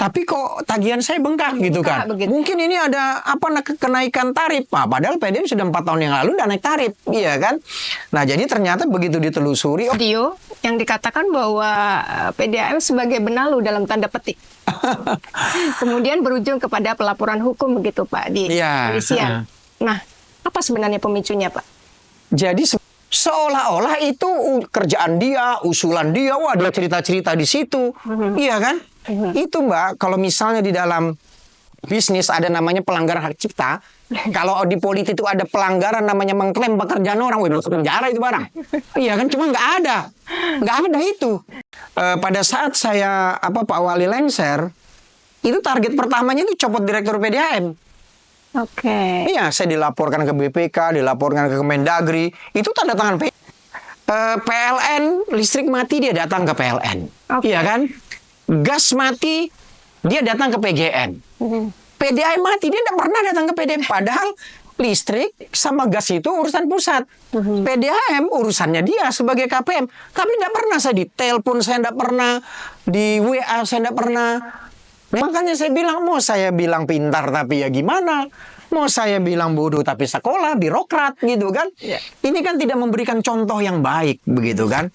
tapi kok tagihan saya bengkak gitu kan. Begitu. Mungkin ini ada kenaikan tarif. Nah, padahal PDM sudah 4 tahun yang lalu udah naik tarif, iya kan? Nah, jadi ternyata begitu ditelusuri, Video yang dikatakan bahwa PDAM sebagai benalu dalam tanda petik. Kemudian berujung kepada pelaporan hukum begitu Pak di kepolisian. Nah, apa sebenarnya pemicunya Pak? Jadi seolah-olah itu kerjaan dia, usulan dia, wah ada cerita-cerita di situ, iya kan? Itu Mbak, kalau misalnya di dalam bisnis ada namanya pelanggaran hak cipta, kalau di politik itu ada pelanggaran namanya mengklaim pekerjaan orang, wih masuk penjara itu barang. Iya kan, cuma nggak ada itu. Pada saat saya Pak Wali lengser, itu target pertamanya itu copot direktur PDAM. Oke. Iya, saya dilaporkan ke BPK, dilaporkan ke Kemendagri, itu tanda tangan PLN, listrik mati dia datang ke PLN, iya kan? Gas mati, dia datang ke PGN. PDAM mati, dia tidak pernah datang ke PDAM. Padahal listrik sama gas itu urusan pusat. PDAM urusannya dia sebagai KPM. Tapi tidak pernah saya ditelepon, saya tidak pernah di WA, saya tidak pernah. Makanya saya bilang, mau saya bilang pintar tapi ya gimana? Mau saya bilang bodoh tapi sekolah, birokrat gitu kan? Ini kan tidak memberikan contoh yang baik begitu kan?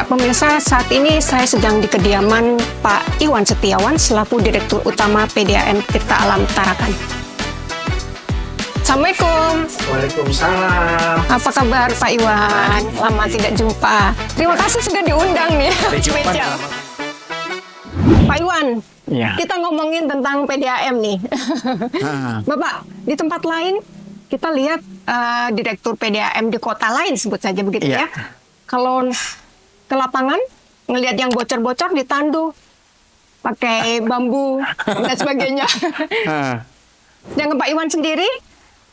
Pemirsa, saat ini saya sedang di kediaman Pak Iwan Setiawan selaku Direktur Utama PDAM Tirta Alam Tarakan. Assalamualaikum. Waalaikumsalam. Apa kabar Pak Iwan? Lama tidak jumpa. Terima kasih sudah diundang nih. Pak Iwan, kita ngomongin tentang PDAM nih. Bapak, di tempat lain kita lihat Direktur PDAM di kota lain sebut saja begitu ya. Kalau ke lapangan, ngelihat yang bocor-bocor ditandu pakai bambu dan sebagainya. Yang Pak Iwan sendiri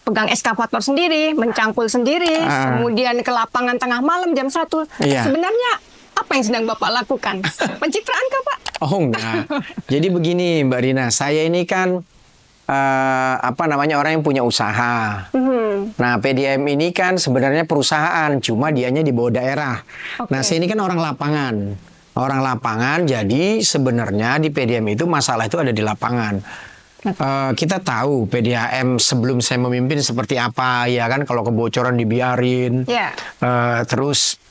pegang eskavator sendiri, mencangkul sendiri, kemudian ke lapangan tengah malam jam 1. Sebenarnya apa yang sedang Bapak lakukan? Pencitraan kah Pak? Oh enggak. Jadi begini Mbak Rina, saya ini kan orang yang punya usaha. Nah, PDAM ini kan sebenarnya perusahaan, cuma dianya di bawah daerah. Nah, saya ini kan orang lapangan. Orang lapangan, jadi sebenarnya di PDAM itu masalah itu ada di lapangan. Kita tahu PDAM sebelum saya memimpin seperti apa, ya kan? Kalau kebocoran dibiarin, terus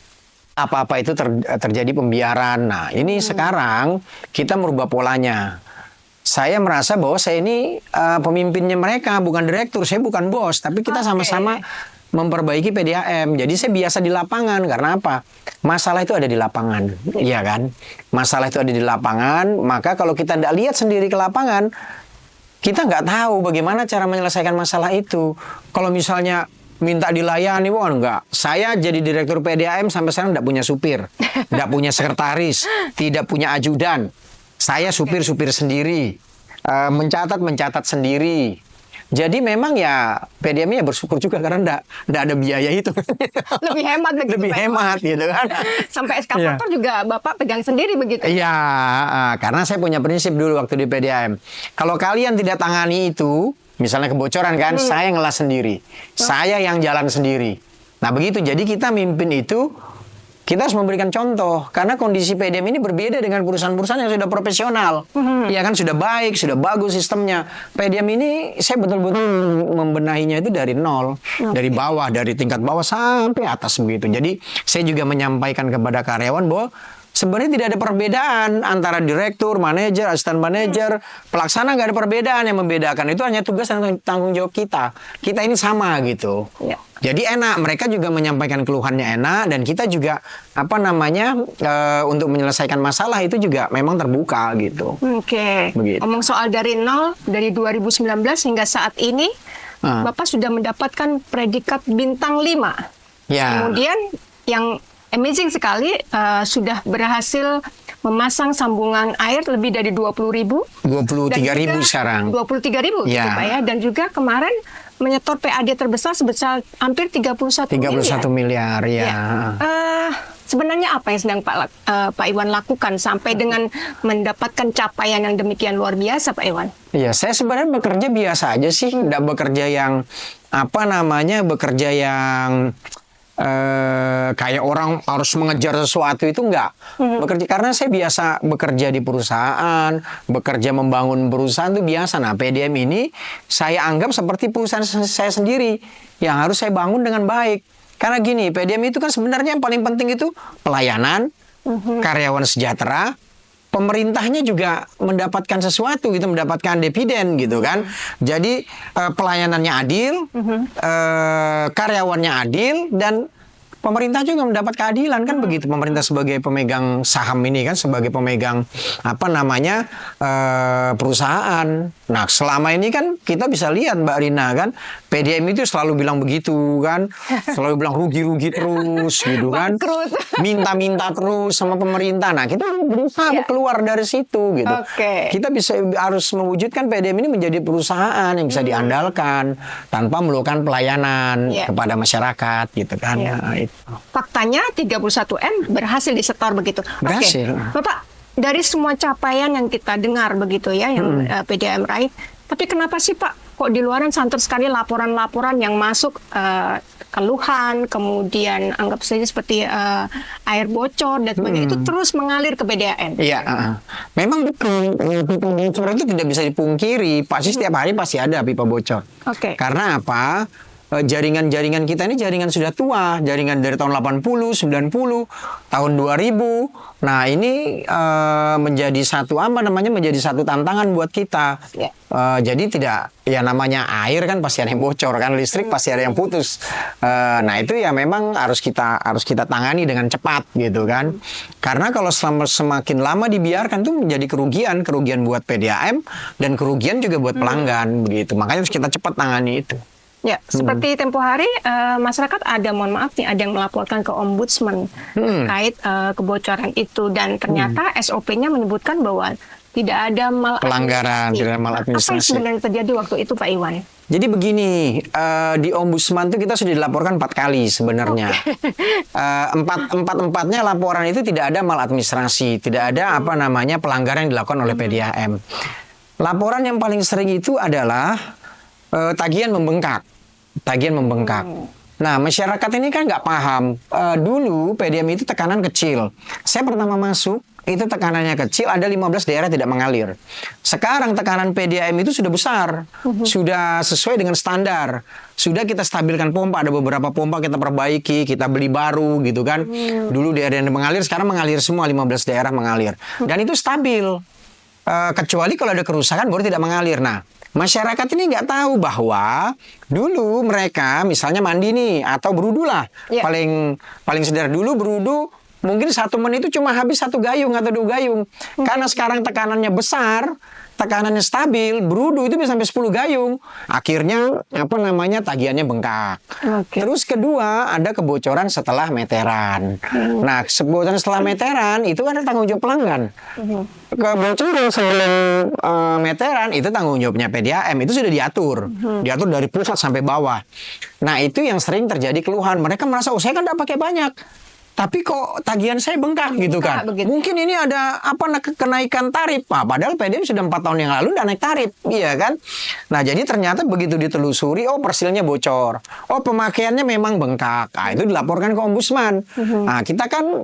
apa-apa itu terjadi pembiaran. Nah, ini sekarang kita merubah polanya. Saya merasa bahwa saya ini pemimpinnya mereka, bukan direktur. Saya bukan bos, tapi kita sama-sama memperbaiki PDAM. Jadi saya biasa di lapangan. Karena apa? Masalah itu ada di lapangan. Iya kan? Masalah itu ada di lapangan. Maka kalau kita tidak lihat sendiri ke lapangan, kita nggak tahu bagaimana cara menyelesaikan masalah itu. Kalau misalnya minta dilayani, wah enggak. Saya jadi direktur PDAM sampai sekarang tidak punya supir, tidak punya sekretaris, tidak punya ajudan. Saya supir-supir sendiri, mencatat sendiri. Jadi memang ya PDAM-nya bersyukur juga karena enggak ada biaya itu. Lebih hemat begitu. Lebih hemat gitu kan. Sampai eskavator juga Bapak pegang sendiri begitu. Iya, karena saya punya prinsip dulu waktu di PDAM. Kalau kalian tidak tangani itu, misalnya kebocoran kan, saya ngelas sendiri. Saya yang jalan sendiri. Nah begitu, jadi kita mimpin itu, kita harus memberikan contoh. Karena kondisi PDAM ini berbeda dengan perusahaan-perusahaan yang sudah profesional. Ya kan, sudah baik, sudah bagus sistemnya. PDAM ini saya betul-betul membenahinya itu dari nol. Dari bawah, dari tingkat bawah sampai atas begitu. Jadi saya juga menyampaikan kepada karyawan bahwa sebenarnya tidak ada perbedaan antara direktur, manajer, asisten manajer, pelaksana, nggak ada perbedaan. Yang membedakan itu hanya tugas dan tanggung jawab kita. Kita ini sama gitu. Jadi enak, mereka juga menyampaikan keluhannya enak, dan kita juga untuk menyelesaikan masalah itu juga memang terbuka gitu. Begitu. Ngomong soal dari nol, dari 2019 hingga saat ini, Bapak sudah mendapatkan predikat bintang 5. Kemudian yang amazing sekali, sudah berhasil memasang sambungan air lebih dari 20.000. 23.000 sekarang. 23.000 gitu Pak ya. Dan juga kemarin menyetor PAD terbesar sebesar hampir 31 miliar. Miliar, ya. Sebenarnya apa yang sedang Pak Iwan lakukan sampai dengan mendapatkan capaian yang demikian luar biasa, Pak Iwan? Iya, saya sebenarnya bekerja biasa aja sih, nggak bekerja yang bekerja yang kayak orang harus mengejar sesuatu, itu enggak. Bekerja karena saya biasa bekerja di perusahaan, bekerja membangun perusahaan itu biasa. Nah, PDM ini saya anggap seperti perusahaan saya sendiri yang harus saya bangun dengan baik. Karena gini, PDM itu kan sebenarnya yang paling penting itu pelayanan, karyawan sejahtera, pemerintahnya juga mendapatkan sesuatu gitu, mendapatkan dividen gitu kan. Jadi pelayanannya adil, karyawannya adil, dan pemerintah juga mendapat keadilan kan begitu. Pemerintah sebagai pemegang saham ini kan, sebagai pemegang perusahaan. Nah, selama ini kan kita bisa lihat Mbak Rina kan, PDM itu selalu bilang begitu kan, selalu bilang rugi-rugi terus gitu kan, minta-minta terus sama pemerintah. Nah, kita berusaha keluar dari situ gitu. Kita harus mewujudkan PDM ini menjadi perusahaan yang bisa diandalkan tanpa melakukan pelayanan kepada masyarakat gitu kan. Faktanya 31M berhasil disetor begitu. Berhasil. Bapak, dari semua capaian yang kita dengar begitu ya, yang PDAM raih, tapi kenapa sih Pak, kok di luaran santer sekali laporan-laporan yang masuk, keluhan, kemudian anggap saja seperti air bocor dan sebagainya, itu terus mengalir ke PDAM? Iya, memang betul. Pipa bocor itu tidak bisa dipungkiri. Pasti setiap hari pasti ada pipa bocor. Karena apa? Jaringan-jaringan kita ini jaringan sudah tua, jaringan dari tahun 80, 90, tahun 2000. Nah, ini menjadi satu tantangan buat kita. Jadi tidak, ya namanya air kan pasti ada yang bocor kan, listrik pasti ada yang putus. Nah, itu ya memang harus kita tangani dengan cepat gitu kan. Karena kalau semakin lama dibiarkan tuh menjadi kerugian buat PDAM dan kerugian juga buat pelanggan begitu. Makanya harus kita cepat tangani itu. Ya, seperti tempo hari masyarakat ada, mohon maaf nih, ada yang melaporkan ke Ombudsman terkait kebocoran itu, dan ternyata SOP-nya menyebutkan bahwa tidak ada pelanggaran, tidak ada maladministrasi. Apa yang sebenarnya terjadi waktu itu, Pak Iwan? Jadi begini, di Ombudsman itu kita sudah dilaporkan 4 kali sebenarnya. Empatnya laporan itu tidak ada maladministrasi, tidak ada pelanggaran yang dilakukan oleh PDAM. Laporan yang paling sering itu adalah tagihan membengkak. Nah, masyarakat ini kan nggak paham. Dulu PDM itu tekanan kecil. Saya pertama masuk, itu tekanannya kecil, ada 15 daerah tidak mengalir. Sekarang tekanan PDAM itu sudah besar. Sudah sesuai dengan standar. Sudah kita stabilkan pompa, ada beberapa pompa kita perbaiki, kita beli baru gitu kan. Dulu daerah yang mengalir, sekarang mengalir semua, 15 daerah mengalir. Dan itu stabil. Kecuali kalau ada kerusakan baru tidak mengalir. Nah, masyarakat ini nggak tahu bahwa dulu mereka misalnya mandi nih atau berudu lah, paling sederhana dulu berudu mungkin 1 menit itu cuma habis 1 gayung atau 2 gayung. Karena sekarang tekanannya besar, tekanannya stabil, berudu itu bisa sampai 10 gayung. Akhirnya tagihannya bengkak. Terus kedua, ada kebocoran setelah meteran. Nah, kebocoran setelah meteran itu ada tanggung jawab pelanggan. Kebocoran sebelum meteran itu tanggung jawabnya PDAM, itu sudah diatur dari pusat sampai bawah. Nah, itu yang sering terjadi keluhan. Mereka merasa, saya kan tidak pakai banyak, tapi kok tagihan saya bengkak gitu kan. Mungkin ini ada kenaikan tarif. Padahal PDAM sudah 4 tahun yang lalu udah naik tarif, iya kan. Nah, jadi ternyata begitu ditelusuri, persilnya bocor, pemakaiannya memang bengkak. Nah, itu dilaporkan ke Ombudsman. Nah, kita kan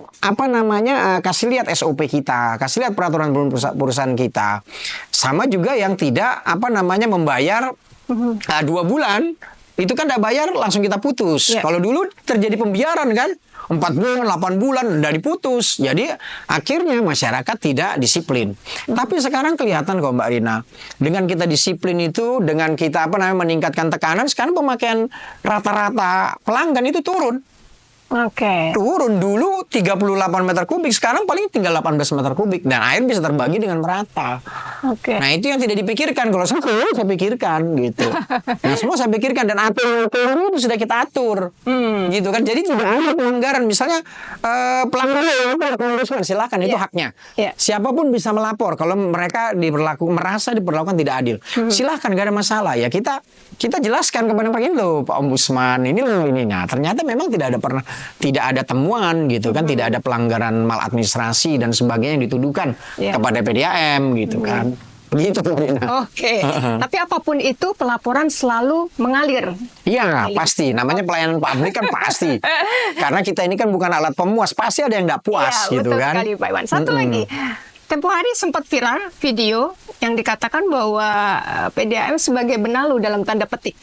kasih lihat SOP kita, kasih lihat peraturan perusahaan kita. Sama juga yang tidak membayar 2 bulan, itu kan tidak bayar langsung kita putus. Kalau dulu terjadi pembiaran kan, 4 bulan, 8 bulan udah diputus. Jadi akhirnya masyarakat tidak disiplin. Tapi sekarang kelihatan kok Mbak Rina, dengan kita disiplin itu, dengan kita meningkatkan tekanan, sekarang pemakaian rata-rata pelanggan itu turun. Turun dulu 38 meter kubik, sekarang paling tinggal 18 meter kubik, dan air bisa terbagi dengan merata. Nah, itu yang tidak dipikirkan. Kalau saya pikirkan gitu. Nah, semua saya pikirkan, dan aturan itu sudah kita atur, gitu kan. Jadi tidak ada pelanggaran. Misalnya pelanggaran, silakan, itu haknya. Siapapun bisa melapor kalau mereka merasa diperlakukan tidak adil. Silakan, gak ada masalah. Ya kita jelaskan kepada Pak Ombudsman, ini loh ininya. Ternyata memang tidak ada temuan gitu kan. kan tidak ada pelanggaran maladministrasi dan sebagainya yang dituduhkan kepada PDAM gitu kan. Begitu Marina. Oke. Tapi apapun itu pelaporan selalu mengalir. Iya, pasti. Namanya pelayanan publik kan pasti. Karena kita ini kan bukan alat pemuas, pasti ada yang tidak puas gitu betul kan. Sekali, Pak Iwan. Satu lagi. Tempo hari sempat viral video yang dikatakan bahwa PDAM sebagai benalu dalam tanda petik.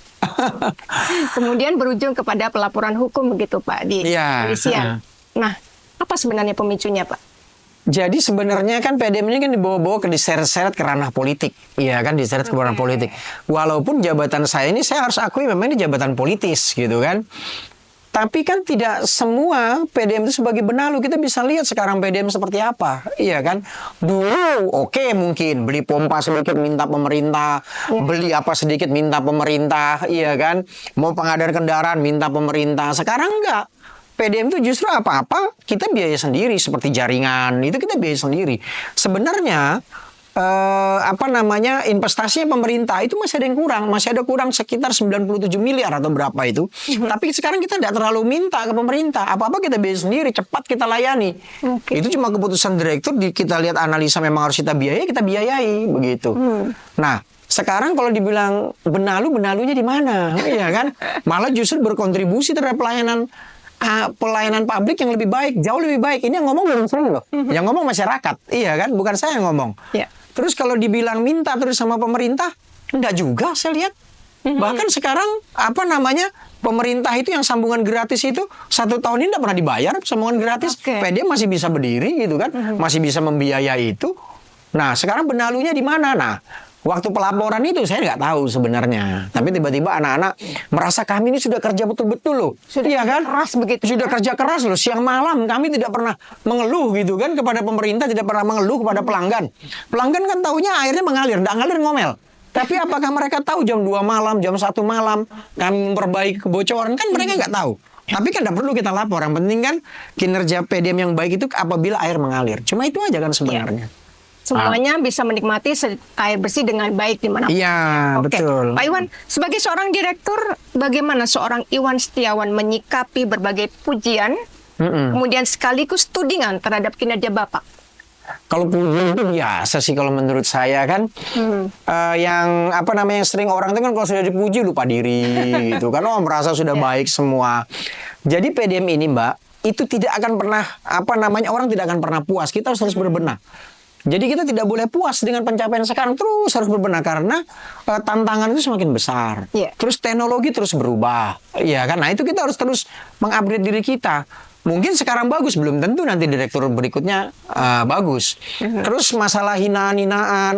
Kemudian berujung kepada pelaporan hukum begitu Pak di kepolisian. Nah, apa sebenarnya pemicunya Pak? Jadi sebenarnya kan PDAM ini kan dibawa-bawa ke diseret-seret ke ranah politik. Iya kan, diseret ke ranah politik. Walaupun jabatan saya ini, saya harus akui memang ini jabatan politis gitu kan. Tapi kan tidak semua PDAM itu sebagai benalu. Kita bisa lihat sekarang PDAM seperti apa. Iya kan? Dulu oke, mungkin beli pompa sedikit minta pemerintah. Beli apa sedikit minta pemerintah. Iya kan? Mau pengadaan kendaraan minta pemerintah. Sekarang enggak. PDAM itu justru apa-apa kita biaya sendiri. Seperti jaringan. Itu kita biaya sendiri. Sebenarnya investasinya pemerintah itu masih ada yang kurang, masih ada kurang sekitar 97 miliar atau berapa itu. Tapi sekarang kita tidak terlalu minta ke pemerintah, apa-apa kita biaya sendiri, cepat kita layani. Itu cuma keputusan direktur, kita lihat analisa memang harus kita biayai, kita biayai begitu. Nah, sekarang kalau dibilang benalunya di mana? Iya kan? Malah justru berkontribusi terhadap pelayanan publik yang lebih baik, jauh lebih baik. Ini yang ngomong bukan saya loh, yang ngomong masyarakat, iya kan, bukan saya yang ngomong. Terus kalau dibilang minta terus sama pemerintah, enggak juga saya lihat. Bahkan sekarang pemerintah itu yang sambungan gratis itu 1 tahun ini tidak pernah dibayar sambungan gratis. PDAM masih bisa berdiri gitu kan, masih bisa membiayai itu. Nah sekarang benalunya di mana? Nah waktu pelaporan itu saya nggak tahu sebenarnya. Tapi tiba-tiba anak-anak merasa kami ini sudah kerja betul-betul loh. Iya kan? Keras begitu. Sudah kerja keras loh. Siang malam kami tidak pernah mengeluh gitu kan kepada pemerintah, tidak pernah mengeluh kepada pelanggan. Pelanggan kan taunya airnya mengalir, nggak ngalir ngomel. Tapi apakah mereka tahu jam 2 malam, jam 1 malam kami memperbaiki kebocoran? Kan mereka nggak tahu. Tapi kan tidak perlu kita lapor. Yang penting kan kinerja PDAM yang baik itu apabila air mengalir. Cuma itu aja kan sebenarnya. Semuanya bisa menikmati air bersih dengan baik di mana. Iya, betul. Pak Iwan, sebagai seorang direktur, bagaimana seorang Iwan Setiawan menyikapi berbagai pujian, kemudian sekaligus tudingan terhadap kinerja Bapak? Kalau pujian itu biasa sih kalau menurut saya kan. Yang sering orang itu kan kalau sudah dipuji lupa diri gitu kan. Oh, merasa sudah baik semua. Jadi PDAM ini Mbak, itu tidak akan pernah orang tidak akan pernah puas. Kita harus berbenah. Jadi kita tidak boleh puas dengan pencapaian sekarang, terus harus berbenah karena tantangan itu semakin besar. Terus teknologi terus berubah, ya kan? Nah itu kita harus terus mengupgrade diri kita. Mungkin sekarang bagus, belum tentu nanti direktur berikutnya bagus. Terus masalah hinaan-hinaan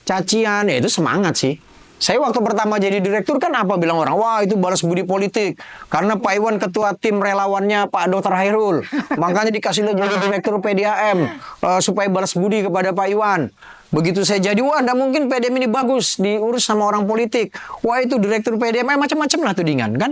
cacian, ya itu semangat sih. Saya waktu pertama jadi direktur kan bilang orang, wah itu balas budi politik. Karena Pak Iwan ketua tim relawannya Pak Dr. Hairul. Makanya dikasih jadi direktur PDAM. Supaya balas budi kepada Pak Iwan. Begitu saya jadi, wah enggak mungkin PDAM ini bagus diurus sama orang politik. Wah itu direktur PDAM, macam-macam lah tudingan kan.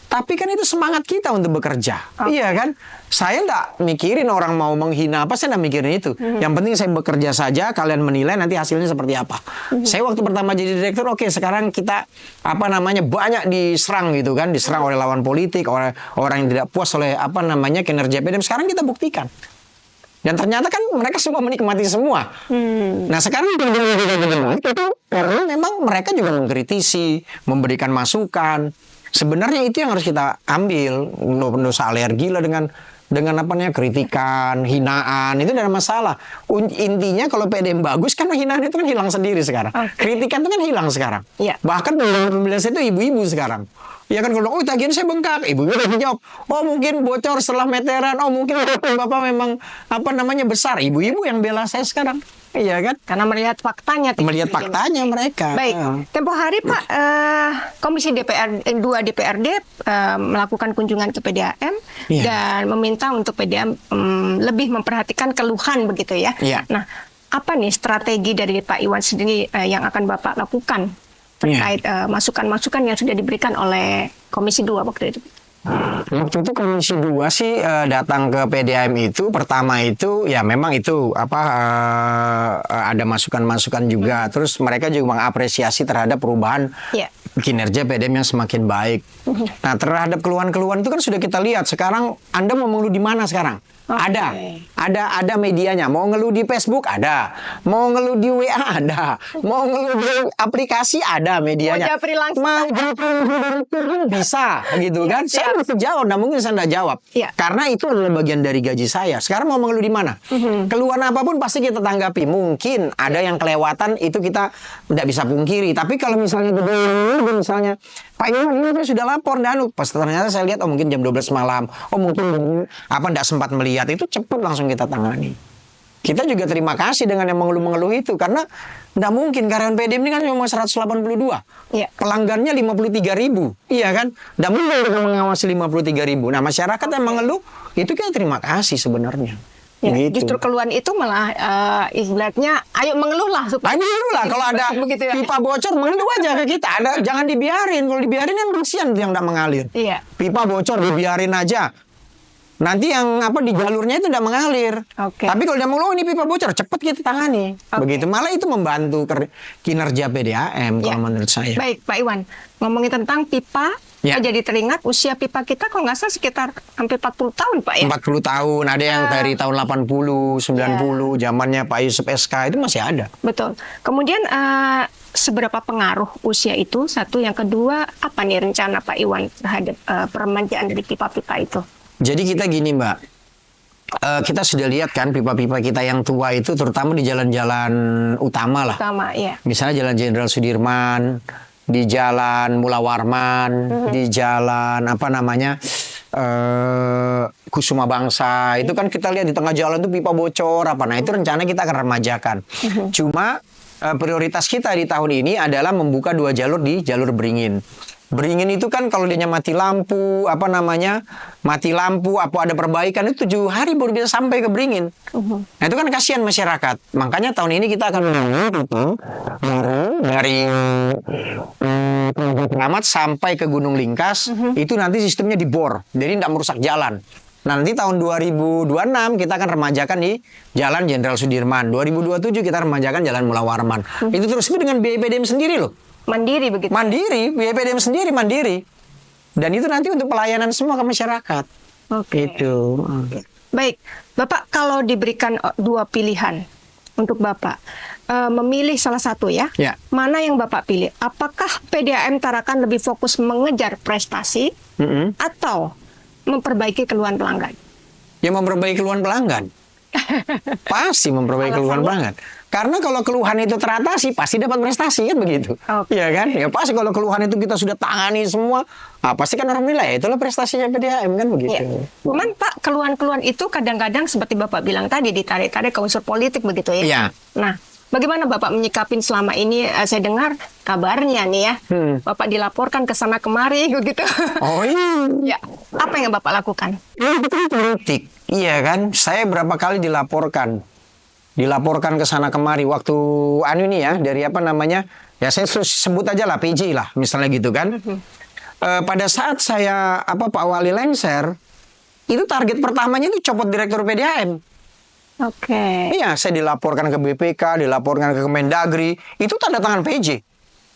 Tapi kan itu semangat kita untuk bekerja. Iya kan? Saya enggak mikirin orang mau menghina apa, saya enggak mikirin itu. Yang penting saya bekerja saja, kalian menilai nanti hasilnya seperti apa. Saya waktu pertama jadi direktur, oke sekarang kita banyak diserang gitu kan, diserang oleh lawan politik, oleh orang yang tidak puas oleh kinerja PDAM. Sekarang kita buktikan. Dan ternyata kan mereka semua menikmati semua. Nah sekarang itu karena memang mereka juga mengkritisi, memberikan masukan. Sebenarnya itu yang harus kita ambil. Dosa alergi lah dengan kritikan, hinaan, itu tidak masalah. Intinya kalau PDAM bagus kan hinaan itu kan hilang sendiri sekarang. Kritikan itu kan hilang sekarang. Bahkan pemilihan itu ibu-ibu sekarang. Ya kan kalau tagihan saya bengkak, ibu udah menjawab, oh mungkin bocor setelah meteran, oh mungkin Bapak memang besar. Ibu-ibu yang bela saya sekarang. Iya kan? Karena melihat faktanya. Melihat faktanya mereka. Baik. Tempo hari Pak, Komisi DPR 2 DPRD melakukan kunjungan ke PDAM dan meminta untuk PDAM lebih memperhatikan keluhan begitu ya. Nah, apa nih strategi dari Pak Iwan sendiri yang akan Bapak lakukan terkait masukan-masukan yang sudah diberikan oleh Komisi 2 waktu itu? Waktu itu Komisi 2 sih datang ke PDAM itu, pertama itu ya memang itu ada masukan-masukan juga. Terus mereka juga mengapresiasi terhadap perubahan kinerja PDAM yang semakin baik. Nah, terhadap keluhan-keluhan itu kan sudah kita lihat. Sekarang Anda mau mengeluh di mana sekarang? Ada medianya. Mau ngeluh di Facebook ada, mau ngeluh di WA ada, mau ngeluh di aplikasi ada medianya. Mau bisa gitu kan? Saya bisa jawab, nah mungkin saya nggak jawab karena itu adalah bagian dari gaji saya. Sekarang mau mengeluh di mana? Keluhan apapun pasti kita tanggapi. Mungkin ada yang kelewatan, itu kita nggak bisa pungkiri. Tapi kalau misalnya Pak ini saya sudah lapor dan pas ternyata saya lihat mungkin jam 12 malam, mungkin nggak sempat melihat, itu cepat langsung kita tangani. Kita juga terima kasih dengan yang mengeluh-mengeluh itu, karena nggak mungkin karyawan PDAM ini kan cuma 182, pelanggannya 53.000, iya kan? Nggak mungkin mereka mengawasi 53.000. Nah, masyarakat yang mengeluh itu kita terima kasih sebenarnya. Gitu. Justru keluhan itu malah ibaratnya ayo mengeluhlah supaya kalau ada pipa bocor mengeluh aja ke kita. Jangan dibiarin. Kalau dibiarin kan kasihan yang tidak mengalir. Pipa bocor dibiarin aja. Nanti yang di jalurnya itu tidak mengalir. Tapi kalau dia mengeluh ini pipa bocor, cepat kita tangani. Begitu, malah itu membantu kinerja PDAM kalau menurut saya. Baik, Pak Iwan, ngomongin tentang pipa. Saya jadi teringat usia pipa kita kalau nggak salah sekitar hampir 40 tahun, Pak ya. 40 tahun, ada yang dari tahun 80, 90, zamannya Pak Yusuf SK itu masih ada. Betul. Kemudian seberapa pengaruh usia itu? Satu, yang kedua, apa nih rencana Pak Iwan terhadap peremajaan dari pipa-pipa itu? Jadi kita gini, Mbak. Kita sudah lihat kan pipa-pipa kita yang tua itu terutama di jalan-jalan utama lah. Misalnya Jalan Jenderal Sudirman, di Jalan Mula Warman, di Jalan Kusuma Bangsa, itu kan kita lihat di tengah jalan itu pipa bocor Nah, itu rencana kita akan remajakan. Cuma prioritas kita di tahun ini adalah membuka 2 jalur di jalur Beringin. Beringin itu kan kalau dia mati lampu, ada perbaikan itu 7 hari baru bisa sampai ke Beringin. Nah, itu kan kasihan masyarakat. Makanya tahun ini kita akan dari Keramat sampai ke Gunung Lingkas, itu nanti sistemnya dibor, jadi tidak merusak jalan. Nah, nanti tahun 2026 kita akan remajakan di Jalan Jenderal Sudirman. 2027 kita remajakan Jalan Mula Warman. Itu terus dengan biaya PDAM sendiri loh. Mandiri begitu? Mandiri, biaya PDAM sendiri mandiri. Dan itu nanti untuk pelayanan semua ke masyarakat. Itu. Baik, Bapak kalau diberikan 2 pilihan untuk Bapak memilih salah satu mana yang Bapak pilih? Apakah PDAM Tarakan lebih fokus mengejar prestasi atau memperbaiki keluhan pelanggan? Ya memperbaiki keluhan pelanggan. Pasti memperbaiki keluhan pelanggan. Karena kalau keluhan itu teratasi, pasti dapat prestasi kan begitu. Iya kan? Ya pasti kalau keluhan itu kita sudah tangani semua, pasti kan orang nilai itulah prestasinya PDAM kan begitu. Cuman Pak, keluhan-keluhan itu kadang-kadang seperti Bapak bilang tadi ditarik-tarik ke unsur politik begitu ya. Nah, bagaimana Bapak menyikapin selama ini? Saya dengar kabarnya nih ya, Bapak dilaporkan ke sana kemari begitu. Oh iya. Apa yang Bapak lakukan? Politik. Iya kan? Saya berapa kali dilaporkan ke sana kemari waktu dari ya saya sebut aja lah PJ lah misalnya gitu kan. Pada saat saya Pak Wali lengser, itu target pertamanya itu copot direktur PDAM. Iya, saya dilaporkan ke BPK, dilaporkan ke Kemendagri, itu tanda tangan PJ.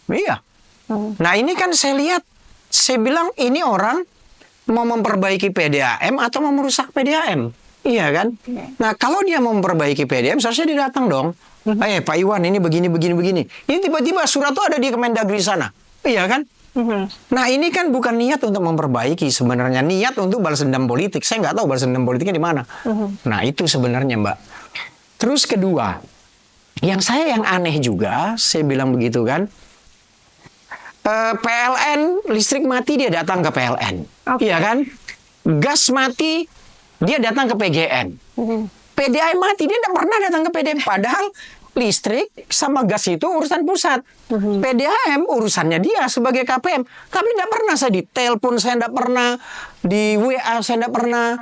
Iya. Nah, ini kan saya bilang ini orang mau memperbaiki PDAM atau mau merusak PDAM. Iya kan? Nah, kalau dia mau memperbaiki PDAM, seharusnya dia datang dong. Pak Iwan, ini begini. Ini tiba-tiba surat itu ada di Kemendagri sana. Iya kan? Nah, ini kan bukan niat untuk memperbaiki sebenarnya. Niat untuk balas dendam politik. Saya nggak tahu balas dendam politiknya di mana. Nah, itu sebenarnya, Mbak. Terus kedua, yang aneh juga, saya bilang begitu kan. PLN, listrik mati, dia datang ke PLN. Iya kan? Gas mati, dia datang ke PGN. PDAM mati, dia tidak pernah datang ke PDAM. Padahal listrik sama gas itu urusan pusat. PDAM urusannya dia sebagai KPM. Tapi tidak pernah saya ditelepon, saya tidak pernah di WA, saya tidak pernah.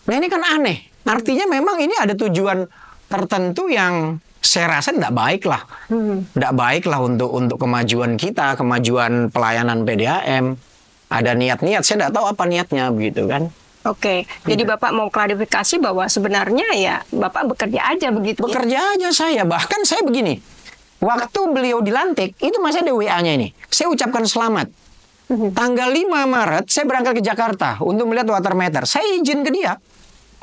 Nah, ini kan aneh. Artinya memang ini ada tujuan tertentu yang saya rasa tidak baik lah. Tidak baik lah untuk kemajuan kita, kemajuan pelayanan PDAM. ada niat-niat, saya tidak tahu apa niatnya begitu kan. Oke, jadi Bapak mau klarifikasi bahwa sebenarnya ya Bapak bekerja aja begitu. Bekerja aja saya, bahkan saya begini. Waktu beliau dilantik, itu masih ada WA-nya ini. Saya ucapkan selamat. Tanggal 5 Maret, saya berangkat ke Jakarta untuk melihat water meter. Saya izin ke dia.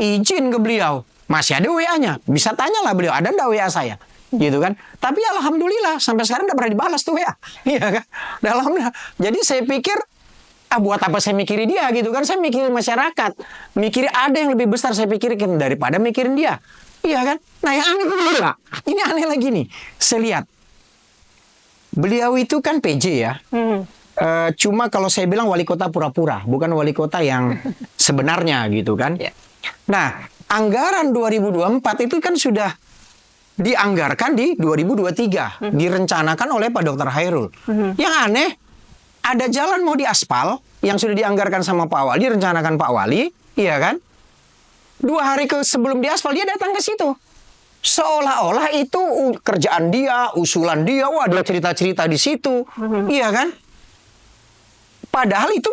Izin ke beliau. Masih ada WA-nya. Bisa tanyalah beliau, ada enggak WA saya? Gitu kan. Tapi alhamdulillah, sampai sekarang enggak pernah dibalas tuh WA. Iya kan. Alhamdulillah. Jadi saya pikir, buat apa saya mikirin dia gitu kan. Saya mikirin masyarakat. Mikirin ada yang lebih besar saya pikirin daripada mikirin dia. Iya kan? Nah yang aneh juga, ini aneh lagi nih. Saya lihat, beliau itu kan PJ ya. Cuma kalau saya bilang wali kota pura-pura, bukan wali kota yang sebenarnya gitu kan. Nah, anggaran 2024 itu kan sudah dianggarkan di 2023. Direncanakan oleh Pak Dr. Hairul. Yang aneh, ada jalan mau diaspal yang sudah dianggarkan sama Pak Wali, direncanakan Pak Wali, iya kan? 2 hari sebelum diaspal dia datang ke situ. Seolah-olah itu kerjaan dia, usulan dia, wah dia cerita-cerita di situ. Iya kan? Padahal itu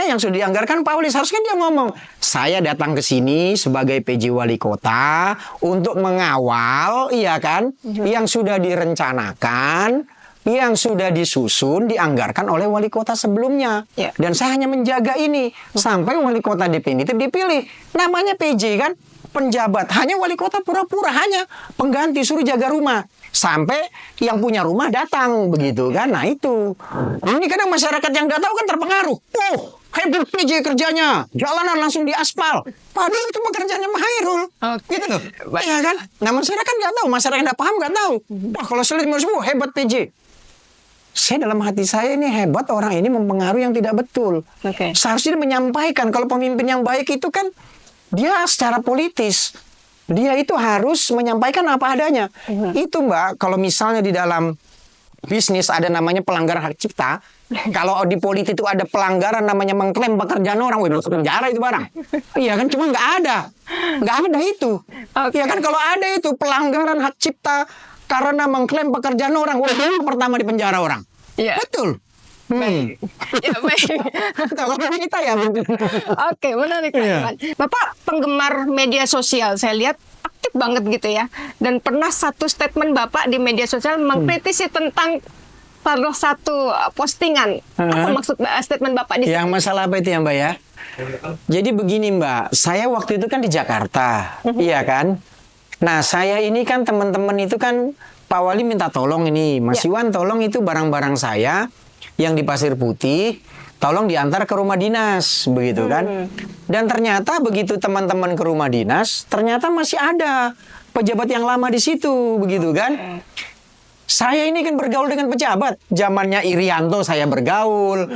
yang sudah dianggarkan Pak Wali. Seharusnya dia ngomong, saya datang ke sini sebagai PJ Wali Kota untuk mengawal, iya kan? Yang sudah direncanakan, yang sudah disusun, dianggarkan oleh wali kota sebelumnya. Dan saya hanya menjaga ini sampai wali kota definitif dipilih. Namanya PJ kan, penjabat. Hanya wali kota pura-pura, hanya pengganti, suruh jaga rumah. Sampai yang punya rumah datang, begitu kan. Nah itu. Ini kadang masyarakat yang nggak tahu kan terpengaruh. Oh, hebat PJ kerjanya. Jalanan langsung diaspal. Padahal itu pekerjaannya Hairul. Gitu loh. Ya kan? Nah masyarakat nggak tahu. Masyarakat yang nggak paham nggak tahu. Wah kalau sulit hebat PJ. Saya dalam hati saya ini hebat orang ini mempengaruhi yang tidak betul. Seharusnya dia menyampaikan. Kalau pemimpin yang baik itu kan dia secara politis. Dia itu harus menyampaikan apa adanya. Itu Mbak, kalau misalnya di dalam bisnis ada namanya pelanggaran hak cipta. Kalau di politik itu ada pelanggaran namanya mengklaim pekerjaan orang. Wih, masuk penjara itu barang. Iya kan, cuma nggak ada. Nggak ada itu. Iya kan, kalau ada itu pelanggaran hak cipta karena mengklaim pekerjaan orang, yang pertama di penjara orang. Iya. Betul. Baik. Ya, baik. Kalau kita ya. Oke, menarik. Iya. Bapak penggemar media sosial, saya lihat aktif banget gitu ya. Dan pernah satu statement Bapak di media sosial mengkritisi tentang salah satu postingan. Apa maksud statement Bapak di situ? Yang masalah apa itu ya Mbak ya? Jadi begini Mbak, saya waktu itu kan di Jakarta. Iya kan? Nah, saya ini kan teman-teman itu kan Pak Wali minta tolong ini, Mas Iwan tolong itu barang-barang saya yang di Pasir Putih, tolong diantar ke rumah dinas, begitu kan. Dan ternyata begitu teman-teman ke rumah dinas, ternyata masih ada pejabat yang lama di situ, begitu kan. Saya ini kan bergaul dengan pejabat. Zamannya Irianto saya bergaul.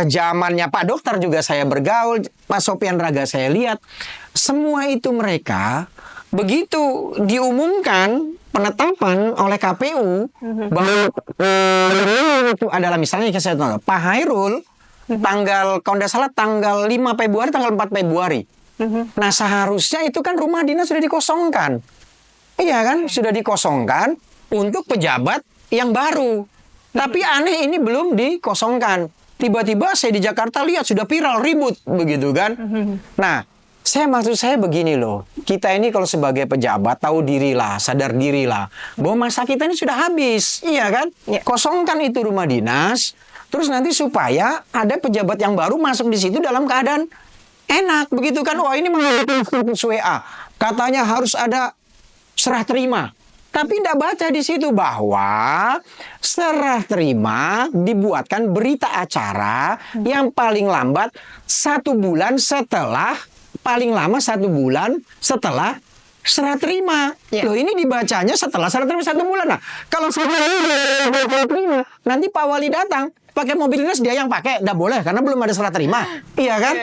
Zamannya Pak Dokter juga saya bergaul. Pak Sopian Raga saya lihat. Semua itu mereka begitu diumumkan penetapan oleh KPU bahwa itu adalah misalnya saya tahu Pak Hairul tanggal kalau tidak salah tanggal 5 Februari tanggal 4 Februari. Nah seharusnya itu kan rumah dinas sudah dikosongkan. Iya kan sudah dikosongkan untuk pejabat yang baru. Tapi aneh ini belum dikosongkan. Tiba-tiba saya di Jakarta lihat sudah viral ribut begitu kan. Nah maksud saya begini loh, kita ini kalau sebagai pejabat tahu dirilah, sadar dirilah bahwa masa kita ini sudah habis, iya kan? Kosongkan itu rumah dinas, terus nanti supaya ada pejabat yang baru masuk di situ dalam keadaan enak, begitu kan? Wah ini mengikuti status WA, katanya harus ada serah terima, tapi tidak baca di situ bahwa serah terima dibuatkan berita acara yang paling lambat 1 bulan setelah. Paling lama 1 bulan setelah serah terima. Loh ini dibacanya setelah serah terima 1 bulan. Nah kalau serah terima nanti Pak Wali datang pakai mobil dinas dia yang pakai. Nggak boleh karena belum ada serah terima. Iya kan?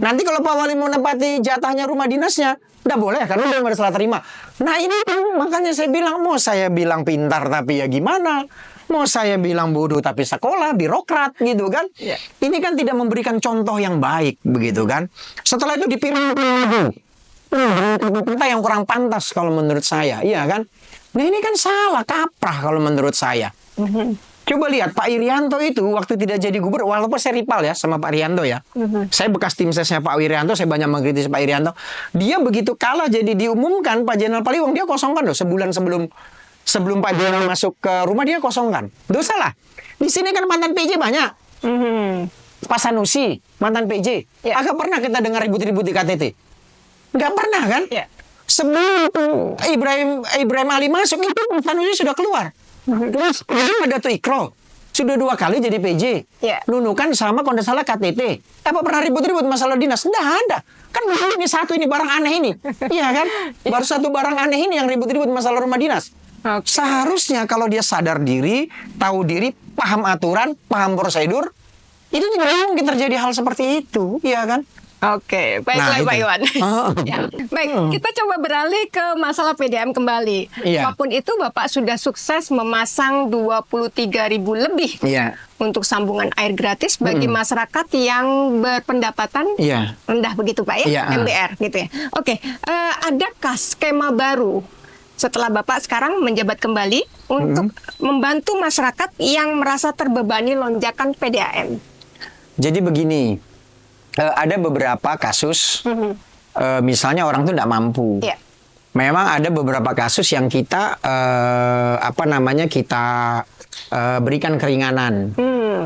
Nanti kalau Pak Wali mau nempati jatahnya rumah dinasnya nggak boleh karena belum ada serah terima. Nah ini makanya saya bilang mau saya bilang pintar tapi ya gimana? Mau saya bilang bodoh tapi sekolah, birokrat gitu kan. Ini kan tidak memberikan contoh yang baik begitu kan. Setelah itu dipilih kita yang kurang pantas kalau menurut saya. Iya kan. Nah ini kan salah, kaprah kalau menurut saya. Coba lihat Pak Irianto itu waktu tidak jadi gubernur, walaupun saya rival ya sama Pak Irianto ya. Saya bekas tim sesnya Pak Irianto, saya banyak mengkritisi Pak Irianto. Dia begitu kalah jadi diumumkan Pak Jenderal Paliwang, dia kosongkan loh sebulan sebelum Pak Jenderal masuk ke rumah, dia kosongkan. Dosa lah. Di sini kan mantan PJ banyak. Pak Sanusi, mantan PJ. Ya. Agak pernah kita dengar ribut-ribut di KTT. Nggak pernah kan? Ya. Sebelum Ibrahim Ali masuk itu Pak Sanusi sudah keluar. Terus ada tuh Ikro sudah 2 kali jadi PJ. Ya. Nunukan sama kalau tidak salah KTT. Apa pernah ribut-ribut masalah dinas? Nggak ada. Kan baru ini satu ini barang aneh ini. Iya kan? Baru satu barang aneh ini yang ribut-ribut masalah rumah dinas. Okay. Seharusnya kalau dia sadar diri, tahu diri, paham aturan, paham prosedur, itu tidak mungkin terjadi hal seperti itu, iya kan? Oke, baiklah Nah, Pak itu. Iwan. Ya, baik, kita coba beralih ke masalah PDAM kembali. Iya. Apapun itu, Bapak sudah sukses memasang 23.000 lebih Iya. untuk sambungan air gratis bagi masyarakat yang berpendapatan Iya. rendah begitu Pak ya, Iya. MBR gitu ya. Oke, adakah skema baru setelah Bapak sekarang menjabat kembali untuk membantu masyarakat yang merasa terbebani lonjakan PDAM? Jadi begini. Ada beberapa kasus, misalnya orang tuh tidak mampu. Iya. Memang ada beberapa kasus yang kita kita berikan keringanan.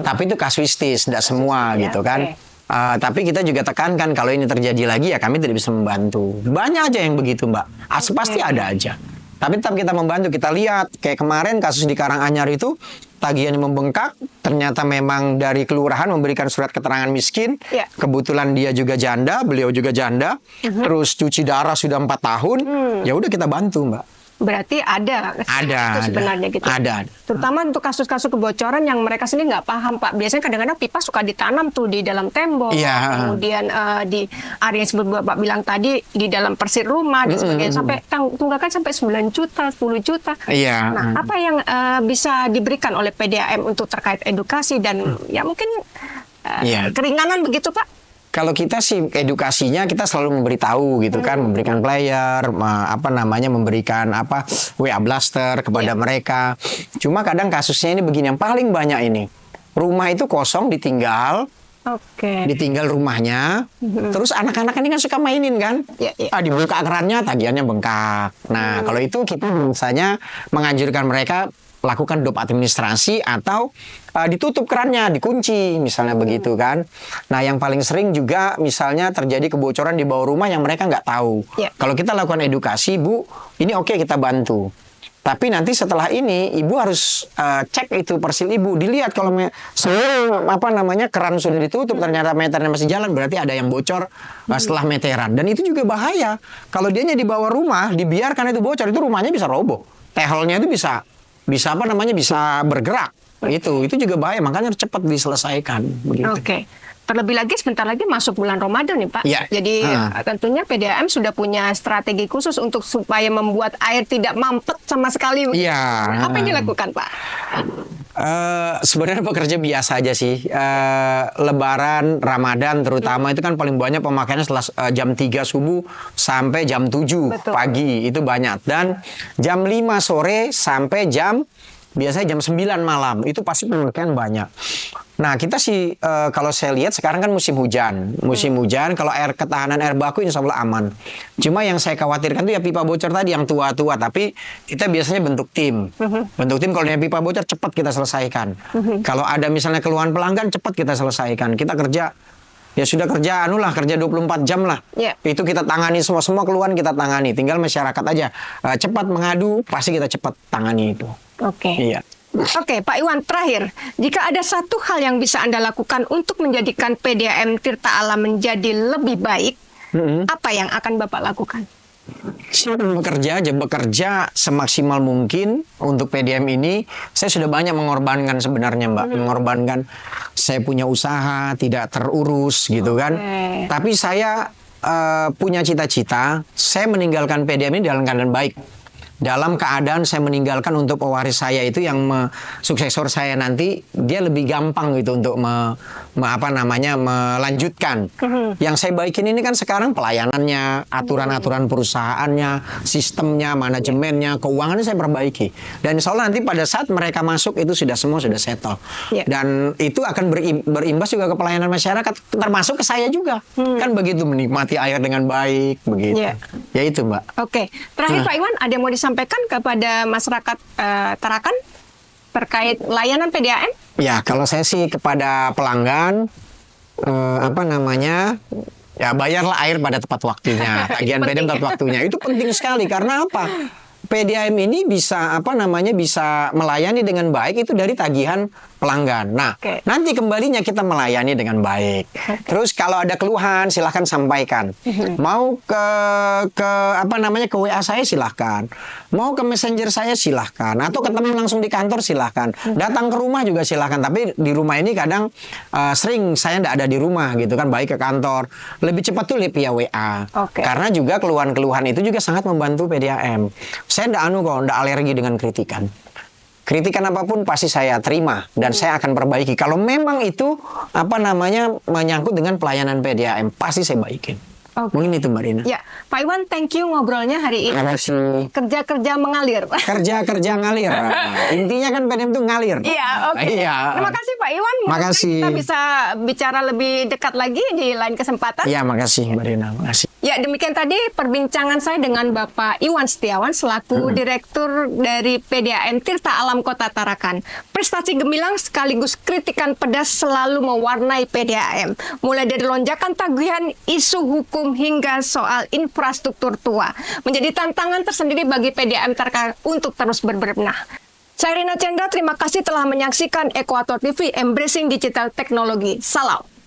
Tapi itu kasuistis, tidak semua Ya, gitu kan. oke. Tapi kita juga tekankan kalau ini terjadi lagi ya kami tidak bisa membantu. Banyak aja yang begitu Mbak. Pasti ada aja. Tapi tetap kita membantu. Kita lihat kayak kemarin kasus di Karanganyar itu tagihannya membengkak. Ternyata memang dari kelurahan memberikan surat keterangan miskin. Ya. Kebetulan dia juga janda, beliau juga janda. Terus cuci darah sudah 4 tahun. Ya udah kita bantu Mbak. Berarti ada itu sebenarnya gitu. Ada. Terutama untuk kasus-kasus kebocoran yang mereka sendiri nggak paham Pak. Biasanya kadang-kadang pipa suka ditanam tuh di dalam tembok. Iya. Kemudian di area yang seperti Bapak bilang tadi di dalam persir rumah dan sebagainya sampai tunggakan sampai 9 juta, 10 juta. Iya. Nah, apa yang bisa diberikan oleh PDAM untuk terkait edukasi dan ya mungkin Iya. keringanan begitu Pak? Kalau kita sih edukasinya kita selalu memberitahu gitu kan, memberikan player, memberikan WA blaster kepada mereka. Cuma kadang kasusnya ini begini, yang paling banyak ini rumah itu kosong ditinggal. Oke. Ditinggal rumahnya, terus anak-anak ini kan suka mainin kan, Ya, ya. dibuka kerannya, tagihannya bengkak. Nah, kalau itu kita biasanya menganjurkan mereka lakukan dop administrasi atau ditutup kerannya, dikunci, misalnya begitu kan. Nah, yang paling sering juga misalnya terjadi kebocoran di bawah rumah yang mereka nggak tahu. Ya. Kalau kita lakukan edukasi, Bu, ini oke kita bantu. Tapi nanti setelah ini ibu harus cek itu persil ibu, dilihat kalau keran sudah ditutup ternyata meternya masih jalan, berarti ada yang bocor setelah meteran. Dan itu juga bahaya. Kalau dianya di bawah rumah dibiarkan itu bocor, itu rumahnya bisa roboh. Teholnya itu bisa bergerak. Itu juga bahaya, makanya harus cepat diselesaikan begitu. Oke. Terlebih lagi sebentar lagi masuk bulan Ramadan nih Pak. Ya. Jadi tentunya PDAM sudah punya strategi khusus untuk supaya membuat air tidak mampet sama sekali. Iya. Apa yang dilakukan Pak? Sebenarnya pekerja biasa aja sih. Lebaran, Ramadan terutama itu kan paling banyak pemakaiannya setelah jam 3 subuh sampai jam 7 Betul. pagi. Itu banyak. Dan jam 5 sore sampai biasanya jam 9 malam. Itu pasti pemakaian banyak. Nah, kita sih kalau saya lihat sekarang kan musim hujan. Musim hujan, kalau ketahanan air baku insya Allah aman. Cuma yang saya khawatirkan itu ya pipa bocor tadi yang tua-tua. Tapi kita biasanya bentuk tim. Bentuk tim kalau ada pipa bocor cepat kita selesaikan. Kalau ada misalnya keluhan pelanggan cepat kita selesaikan. Kita kerja, ya sudah kerja 24 jam lah. Yeah. Itu kita tangani semua keluhan kita tangani. Tinggal masyarakat aja cepat mengadu, pasti kita cepat tangani itu. Oke. Iya. Oke, Pak Iwan, terakhir, jika ada satu hal yang bisa Anda lakukan untuk menjadikan PDAM Tirta Alam menjadi lebih baik, apa yang akan Bapak lakukan? Saya bekerja semaksimal mungkin untuk PDAM ini. Saya sudah banyak mengorbankan sebenarnya Mbak, mengorbankan saya punya usaha tidak terurus gitu kan. Tapi saya punya cita-cita, saya meninggalkan PDAM ini dalam keadaan baik. dalam keadaan saya meninggalkan untuk pewaris saya itu yang suksesor saya nanti, dia lebih gampang gitu untuk melanjutkan. Yang saya baikin ini kan sekarang pelayanannya, aturan-aturan perusahaannya, sistemnya, manajemennya, keuangannya saya perbaiki. Dan insya Allah nanti pada saat mereka masuk itu semua sudah settle. Dan itu akan berimbas juga ke pelayanan masyarakat, termasuk ke saya juga. Kan begitu, menikmati air dengan baik, begitu. Ya itu, Mbak. Oke, terakhir Pak Iwan, ada yang mau disampaikan kepada masyarakat Tarakan terkait layanan PDAM? Ya, kalau saya sih kepada pelanggan, ya bayarlah air pada tepat waktunya, tagihan PDAM tepat waktunya. Itu penting sekali karena apa? PDAM ini bisa bisa melayani dengan baik itu dari tagihan pelanggan. Nah, nanti kembalinya kita melayani dengan baik. Terus kalau ada keluhan silahkan sampaikan. Mau ke WA saya silahkan. Mau ke Messenger saya silahkan. Atau ketemu langsung di kantor silahkan. Datang ke rumah juga silahkan. Tapi di rumah ini kadang sering saya tidak ada di rumah gitu kan. Baik ke kantor. Lebih cepat tuh via WA. Karena juga keluhan-keluhan itu juga sangat membantu PDAM. Saya tidak alergi dengan kritikan. Kritikan apapun pasti saya terima dan saya akan perbaiki. Kalau memang itu menyangkut dengan pelayanan PDAM, pasti saya baikin. Mungkin itu, Mbak Rina. Ya, Pak Iwan, thank you ngobrolnya hari ini. Terima kasih. Kerja-kerja mengalir. Kerja-kerja ngalir. Intinya kan PDAM itu ngalir. Iya, oke. Terima kasih Pak Iwan. Makasih. Kita bisa bicara lebih dekat lagi di lain kesempatan. Iya, makasih Mbak Rina. Makasih. Ya, demikian tadi perbincangan saya dengan Bapak Iwan Setiawan selaku Direktur dari PDAM Tirta Alam Kota Tarakan. Prestasi gemilang sekaligus kritikan pedas selalu mewarnai PDAM. Mulai dari lonjakan tagihan, isu hukum hingga soal infrastruktur tua. Menjadi tantangan tersendiri bagi PDAM Tarakan untuk terus berbenah. Saya Rina Chandra, terima kasih telah menyaksikan Ekuator TV Embracing Digital Technology. Salam.